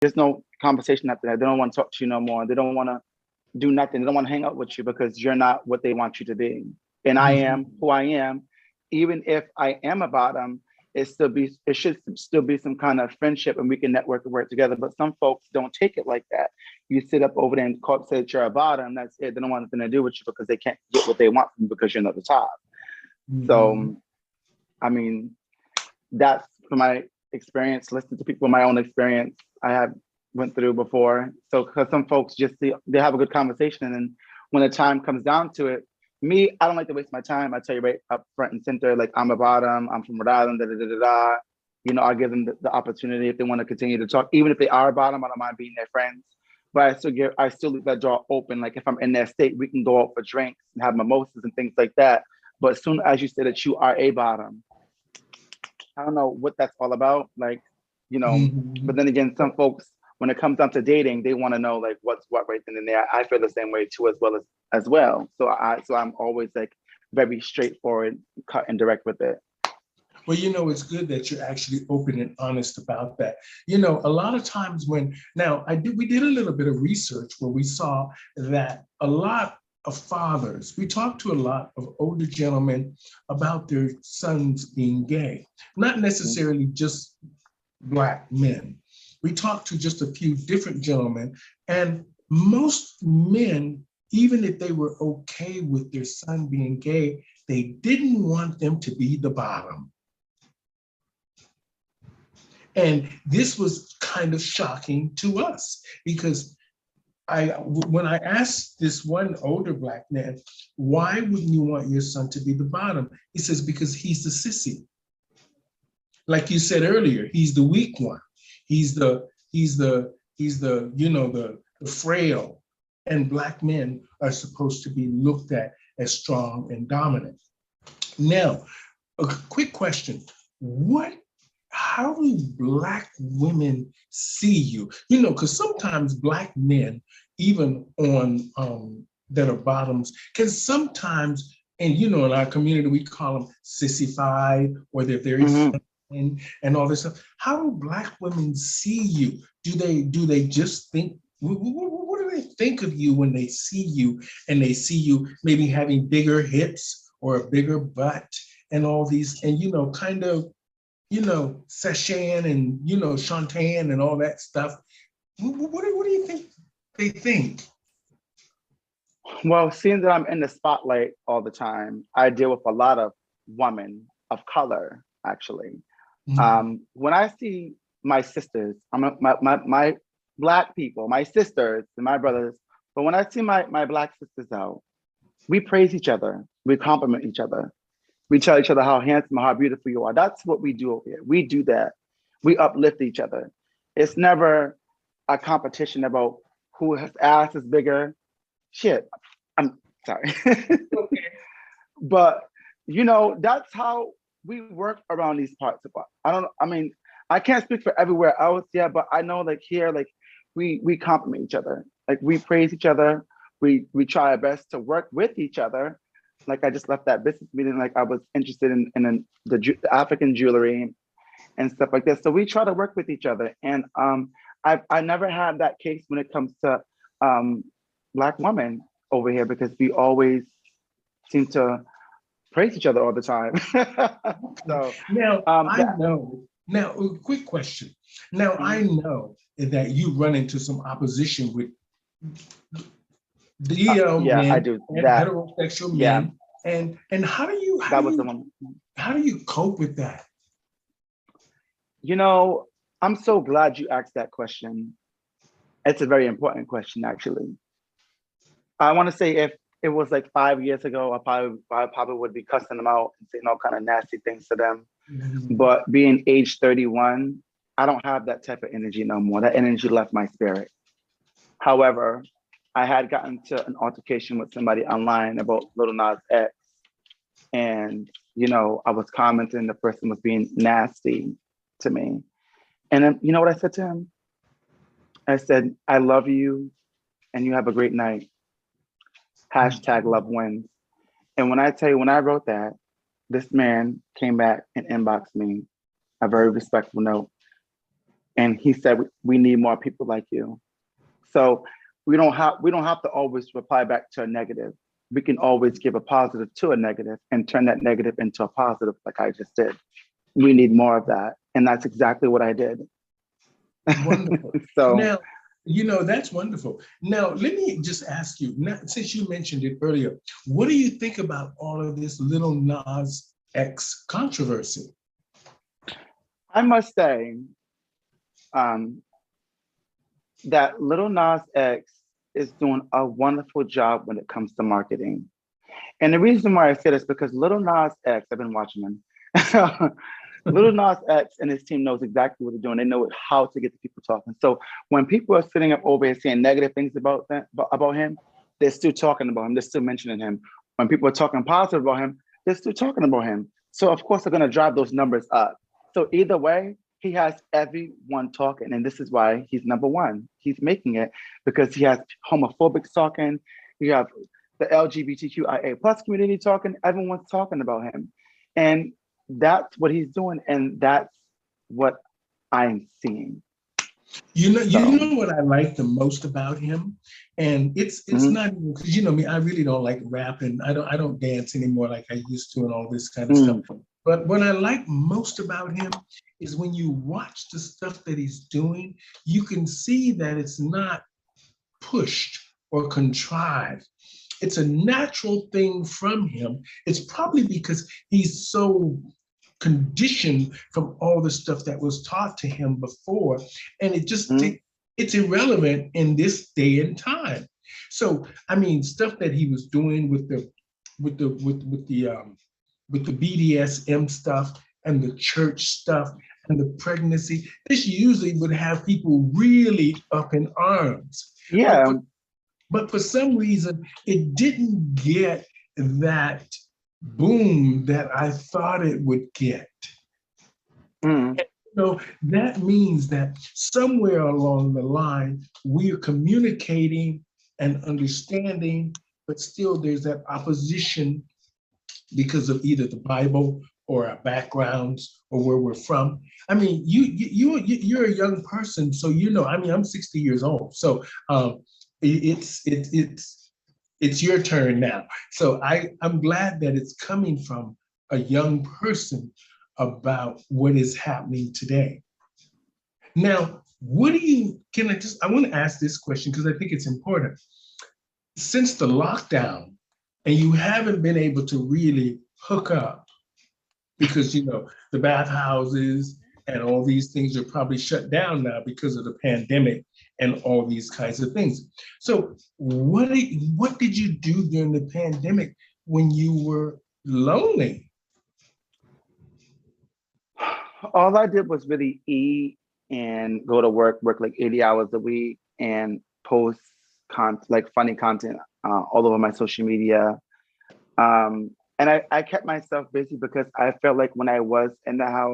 there's no conversation after that. They don't want to talk to you no more. They don't want to do nothing. They don't want to hang out with you because you're not what they want you to be. And I am who I am. Even if I am a bottom, it should still be some kind of friendship and we can network and work together. But some folks don't take it like that. You sit up over there and say that you're a bottom, that's it. They don't want nothing to do with you because they can't get what they want from you because you're not the top. So I mean, that's from my experience, listening to people, my own experience I have went through before. So because some folks they have a good conversation, and then when the time comes down to it, me, I don't like to waste my time. I tell you right up front and center, like I'm a bottom, I'm from Rhode Island, da da da da da. You know, I'll give them the opportunity if they want to continue to talk, even if they are a bottom, I don't mind being their friends. But I still leave that door open. Like if I'm in their state, we can go out for drinks and have mimosas and things like that. But as soon as you say that you are a bottom, I don't know what that's all about. Like, you know, but then again, some folks, when it comes down to dating, they want to know like what's what right then and there. I feel the same way too, as well. So I'm always like very straightforward, cut and direct with it. Well, you know, it's good that you're actually open and honest about that. You know, a lot of times we did a little bit of research where we saw that a lot of fathers, we talked to a lot of older gentlemen about their sons being gay, not necessarily just Black men. We talked to just a few different gentlemen, and most men, even if they were okay with their son being gay, they didn't want them to be the bottom. And this was kind of shocking to us because when I asked this one older Black man, why wouldn't you want your son to be the bottom? He says, because he's the sissy. Like you said earlier, he's the weak one. He's the frail. And Black men are supposed to be looked at as strong and dominant. Now, a quick question. How do Black women see you? You know, because sometimes Black men, even on that are bottoms, can sometimes, and you know, in our community, we call them sissified, or they're very feminine and all this stuff. How do Black women see you? Do they just think, what do they think of you when they see you and they see you maybe having bigger hips or a bigger butt and all these, and you know, kind of, you know, Seshan and, you know, Shantan and all that stuff. What do you think they think? Well, seeing that I'm in the spotlight all the time, I deal with a lot of women of color, actually. When I see my sisters, my Black people, my sisters and my brothers, but when I see my Black sisters out, we praise each other, we compliment each other. We tell each other how handsome, how beautiful you are. That's what we do over here. We do that. We uplift each other. It's never a competition about whose ass is bigger. Shit, I'm sorry. But, you know, that's how we work around these parts of us. I can't speak for everywhere else, yeah, but I know like here, like we compliment each other. Like we praise each other. We try our best to work with each other. Like I just left that business meeting, like I was interested in the African jewelry and stuff like that. So we try to work with each other. And I never had that case when it comes to Black women over here because we always seem to praise each other all the time. So now Now, a quick question. Now I know that you run into some opposition with DL men, I do and that. heterosexual men, and how do you cope with that? You know, I'm so glad you asked that question. It's a very important question, actually. I want to say if it was like 5 years ago, I probably would be cussing them out and saying all kind of nasty things to them. But being age 31, I don't have that type of energy no more. That energy left my spirit. However, I had gotten to an altercation with somebody online about Little Nas X. And, you know, I was commenting, the person was being nasty to me. And then, you know what I said to him? I said, I love you and you have a great night. Hashtag love wins. And when I tell you, when I wrote that, this man came back and inboxed me a very respectful note. And he said, we need more people like you. So we don't have to always reply back to a negative. We can always give a positive to a negative and turn that negative into a positive, like I just did. We need more of that. And that's exactly what I did. Wonderful. So Now, that's wonderful. Now, let me just ask you, now, since you mentioned it earlier, what do you think about all of this Little Nas X controversy? I must say um, that Little Nas X is doing a wonderful job when it comes to marketing. And the reason why I say this is because Little Nas X, I've been watching him. Little Nas X and his team knows exactly what they're doing. They know how to get the people talking. So when people are sitting up over here saying negative things about him, they're still talking about him. They're still mentioning him. When people are talking positive about him, they're still talking about him. So of course they're going to drive those numbers up. So either way, he has everyone talking, and this is why he's number one. He's making it because he has homophobics talking. You have the LGBTQIA plus community talking. Everyone's talking about him, and that's what he's doing, and that's what I'm seeing. You So, know what I like the most about him, and it's mhm, not even because me, I really don't like rapping. I don't dance anymore like I used to, and all this kind of stuff. mm, But what I like most about him is when you watch the stuff that he's doing, you can see that it's not pushed or contrived. It's a natural thing from him. It's probably because he's so conditioned from all the stuff that was taught to him before, and mm, it's irrelevant in this day and time. So I mean, stuff that he was doing with the BDSM stuff and the church stuff and the pregnancy, this usually would have people really up in arms. But yeah, but for some reason, it didn't get that boom that I thought it would get. mm, So that means that somewhere along the line, we are communicating and understanding, but still there's that opposition because of either the Bible or our backgrounds or where we're from. I mean, you're a young person, so I mean, I'm 60 years old, so it's your turn now. So I'm glad that it's coming from a young person about what is happening today. Now, I want to ask this question because I think it's important. Since the lockdown, and you haven't been able to really hook up because, the bathhouses and all these things are probably shut down now because of the pandemic and all these kinds of things. So what did you do during the pandemic when you were lonely? all I did was really eat and go to work like 80 hours a week, and post like funny content all over my social media. And I kept myself busy because I felt like when I was in the house,